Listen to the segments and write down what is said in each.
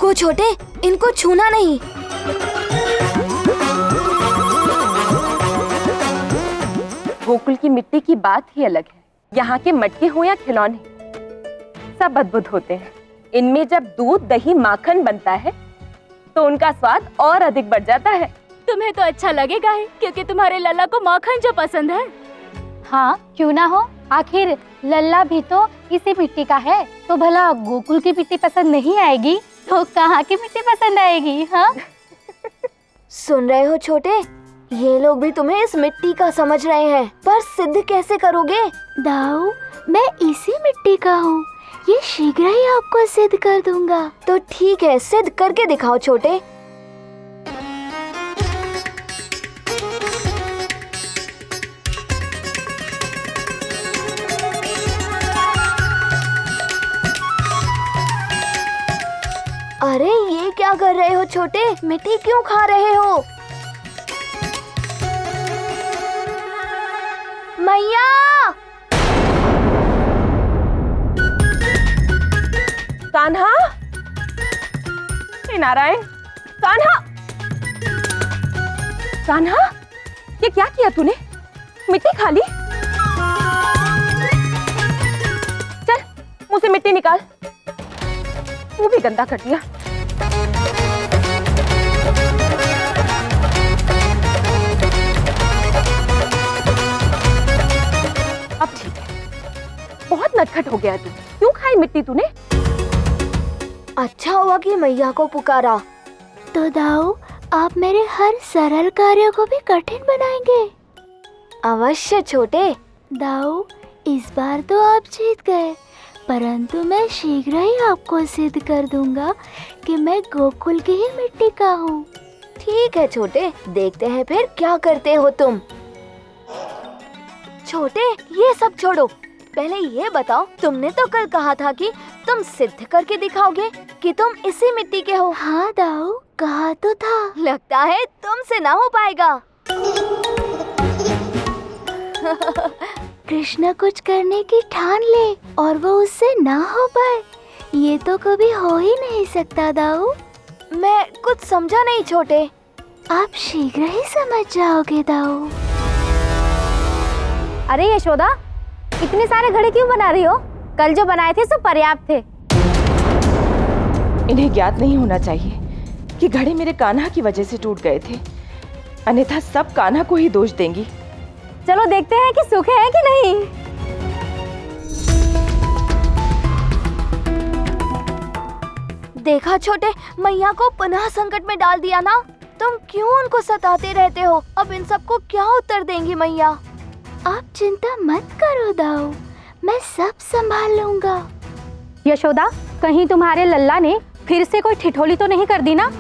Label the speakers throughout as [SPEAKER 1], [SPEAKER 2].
[SPEAKER 1] रुको छोटे, इनको छूना नहीं।
[SPEAKER 2] गोकुल की मिट्टी की बात ही अलग है। यहाँ के मटके हो या खिलौने, सब अद्भुत होते हैं। इनमें जब दूध, दही, माखन बनता है तो उनका स्वाद और अधिक बढ़ जाता है।
[SPEAKER 3] तुम्हें तो अच्छा लगेगा ही, क्योंकि तुम्हारे लल्ला को माखन जो पसंद है।
[SPEAKER 4] हाँ क्यों ना हो, आखिर लल्ला भी तो इसी मिट्टी का है। तो भला गोकुल की मिट्टी पसंद नहीं आएगी तो कहाँ की मिट्टी पसंद आएगी? हाँ
[SPEAKER 1] सुन रहे हो छोटे, ये लोग भी तुम्हें इस मिट्टी का समझ रहे हैं, पर सिद्ध कैसे करोगे?
[SPEAKER 3] दाऊ, मैं इसी मिट्टी का हूँ, ये शीघ्र ही आपको सिद्ध कर दूंगा।
[SPEAKER 1] तो ठीक है, सिद्ध करके दिखाओ छोटे। अरे ये क्या कर रहे हो छोटे, मिट्टी क्यों खा रहे हो? मैया!
[SPEAKER 2] कान्हा, हे नारायण, कान्हा, कान्हा, ये क्या किया तूने? मिट्टी खा ली? चल, मुंह से मिट्टी निकाल। मुंह भी गंदा कर दिया। अब ठीक है, बहुत नटखट हो गया तू। क्यों खाई मिट्टी तूने?
[SPEAKER 1] अच्छा हुआ कि मैया को पुकारा।
[SPEAKER 3] तो दाऊ, आप मेरे हर सरल कार्यों को भी कठिन बनाएंगे।
[SPEAKER 1] अवश्य छोटे।
[SPEAKER 3] दाऊ, इस बार तो आप जीत गए, परंतु मैं शीघ्र ही आपको सिद्ध कर दूंगा कि मैं गोकुल की ही मिट्टी का हूँ।
[SPEAKER 1] ठीक है छोटे, देखते हैं फिर क्या करते हो तुम। छोटे, ये सब छोड़ो, पहले ये बताओ, तुमने तो कल कहा था कि तुम सिद्ध करके दिखाओगे कि तुम इसी मिट्टी के हो।
[SPEAKER 3] हाँ दाऊ, कहा तो था।
[SPEAKER 1] लगता है तुमसे ना हो पाएगा।
[SPEAKER 3] कृष्ण कुछ करने की ठान ले और वो उससे ना हो पाए, ये तो कभी हो ही नहीं सकता दाऊ।
[SPEAKER 1] मैं कुछ समझा नहीं छोटे।
[SPEAKER 3] आप शीघ्र ही समझ जाओगे दाऊ।
[SPEAKER 4] अरे यशोदा, इतने सारे घड़े क्यों बना रही हो? कल जो बनाए थे सब पर्याप्त थे।
[SPEAKER 2] इन्हें ज्ञात नहीं होना चाहिए कि घड़े मेरे कान्हा की वजह से टूट गए थे, अन्यथा सब कान्हा को ही दोष देंगी।
[SPEAKER 4] चलो देखते हैं कि सूखे हैं कि नहीं।
[SPEAKER 1] देखा छोटे, मैया को पुनः संकट में डाल दिया ना। तुम क्यों उनको सताते रहते हो? अब इन सबको क्या उत्तर देंगी मैया?
[SPEAKER 3] आप चिंता मत करो दाऊ, मैं सब संभाल लूंगा।
[SPEAKER 4] यशोदा, कहीं तुम्हारे लल्ला ने फिर से कोई ठिठोली तो नहीं कर दी ना?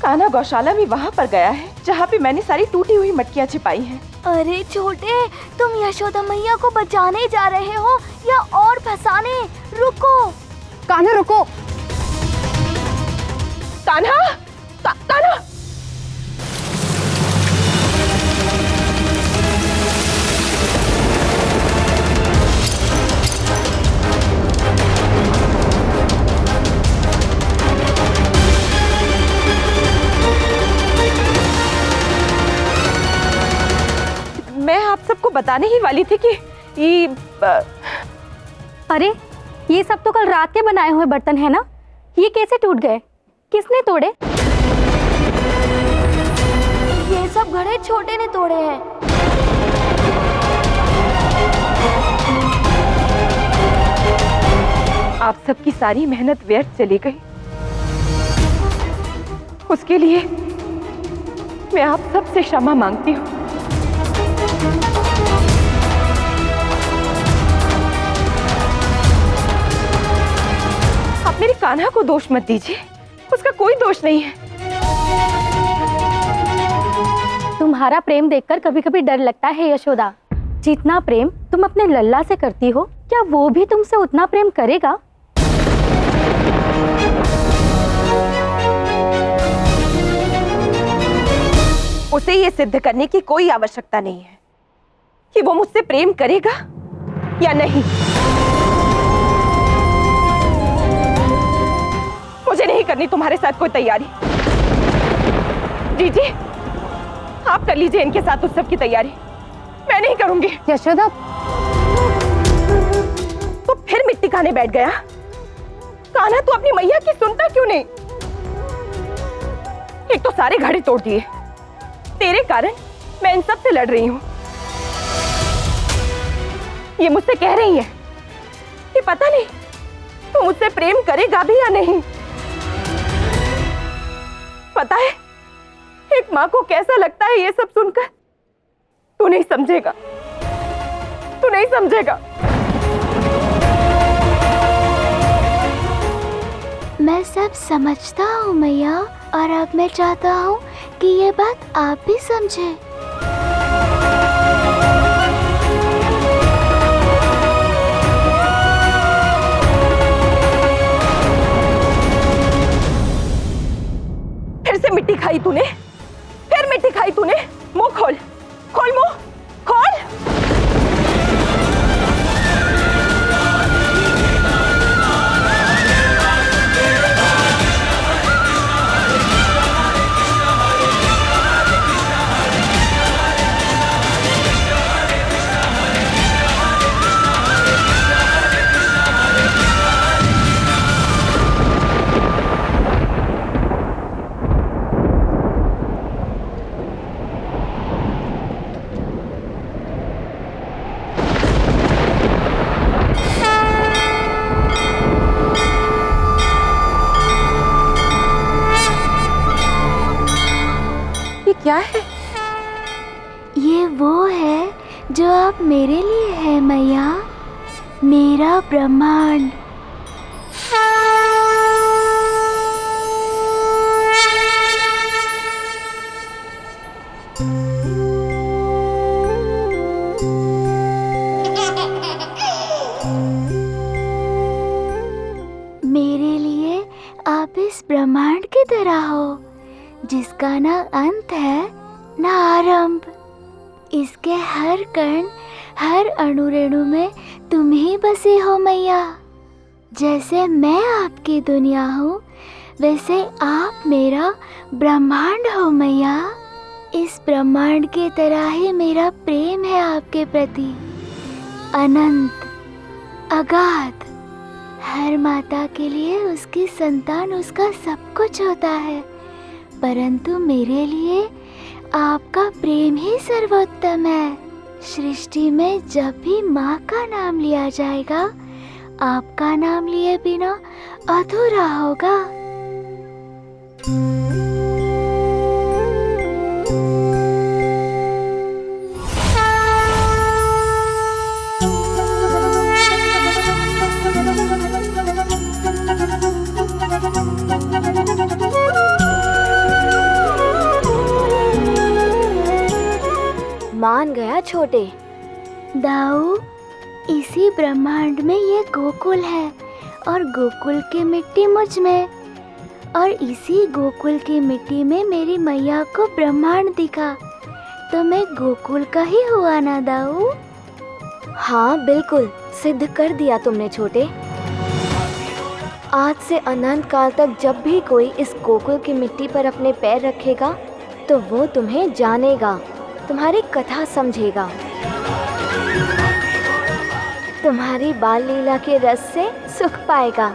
[SPEAKER 2] कान्हा गौशाला भी वहाँ पर गया है जहाँ पे मैंने सारी टूटी हुई मटकियाँ छिपाई हैं।
[SPEAKER 1] अरे छोटे, तुम यशोदा मैया को बचाने जा रहे हो या और फंसाने? रुको।
[SPEAKER 4] कान्हा रुको।
[SPEAKER 2] कान्हा, कान्हा। मैं आप सबको बताने ही वाली थी कि
[SPEAKER 4] अरे ये सब तो कल रात के बनाए हुए बर्तन है ना, ये कैसे टूट गए? किसने तोड़े?
[SPEAKER 1] ये सब घड़े छोटे ने तोड़े हैं।
[SPEAKER 2] आप सबकी सारी मेहनत व्यर्थ चली गई। उसके लिए मैं आप सबसे क्षमा मांगती हूँ। आप मेरे कान्हा को दोष मत दीजिए, उसका कोई दोष नहीं है।
[SPEAKER 4] तुम्हारा प्रेम देखकर कभी कभी डर लगता है यशोदा। जितना प्रेम तुम अपने लल्ला से करती हो, क्या वो भी तुमसे उतना प्रेम करेगा?
[SPEAKER 2] उसे ये सिद्ध करने की कोई आवश्यकता नहीं है कि वो मुझसे प्रेम करेगा या नहीं। मुझे नहीं करनी तुम्हारे साथ कोई तैयारी। जी जी, आप कर लीजिए इनके साथ उत्सव की तैयारी, मैं नहीं करूंगी।
[SPEAKER 4] यशोदा,
[SPEAKER 2] तो फिर मिट्टी खाने बैठ गया। कान्हा, तू अपनी मैया की सुनता क्यों नहीं? एक तो सारे घड़े तोड़ दिए, तेरे कारण मैं इन सब से लड़ रही हूं। ये मुझसे कह रही है कि पता नहीं तू मुझसे प्रेम करेगा भी या नहीं। पता है एक माँ को कैसा लगता है ये सब सुनकर? तू नहीं समझेगा, तू नहीं समझेगा।
[SPEAKER 3] मैं सब समझता हूँ मैया, और अब मैं चाहता हूँ कि ये बात आप भी समझे।
[SPEAKER 2] फिर से मिट्टी खाई तूने, फिर मिट्टी खाई तूने। मुंह खोल, खोल मुंह, खोल। क्या है?
[SPEAKER 3] ये वो है जो आप मेरे लिए है मैया, मेरा ब्रह्मांड। मेरे लिए आप इस ब्रह्मांड की तरह हो, जिसका ना अंत है ना आरंभ। इसके हर कण, हर अणु रेणु में तुम ही बसे हो मैया। जैसे मैं आपकी दुनिया हूँ, वैसे आप मेरा ब्रह्मांड हो मैया। इस ब्रह्मांड की तरह ही मेरा प्रेम है आपके प्रति, अनंत, अगाध। हर माता के लिए उसकी संतान उसका सब कुछ होता है, परंतु मेरे लिए आपका प्रेम ही सर्वोत्तम है। सृष्टि में जब भी माँ का नाम लिया जाएगा, आपका नाम लिए बिना अधूरा होगा।
[SPEAKER 1] मान गया छोटे।
[SPEAKER 3] दाऊ, इसी ब्रह्मांड में ये गोकुल है, और गोकुल की मिट्टी मुझ में, और इसी गोकुल की मिट्टी में मेरी मैया को ब्रह्मांड दिखा, तो मैं गोकुल का ही हुआ ना दाऊ?
[SPEAKER 1] हाँ बिल्कुल, सिद्ध कर दिया तुमने छोटे। आज से अनंत काल तक जब भी कोई इस गोकुल की मिट्टी पर अपने पैर रखेगा, तो वो तुम्हें जानेगा, तुम्हारी कथा समझेगा, तुम्हारी बाल लीला के रस से सुख पाएगा।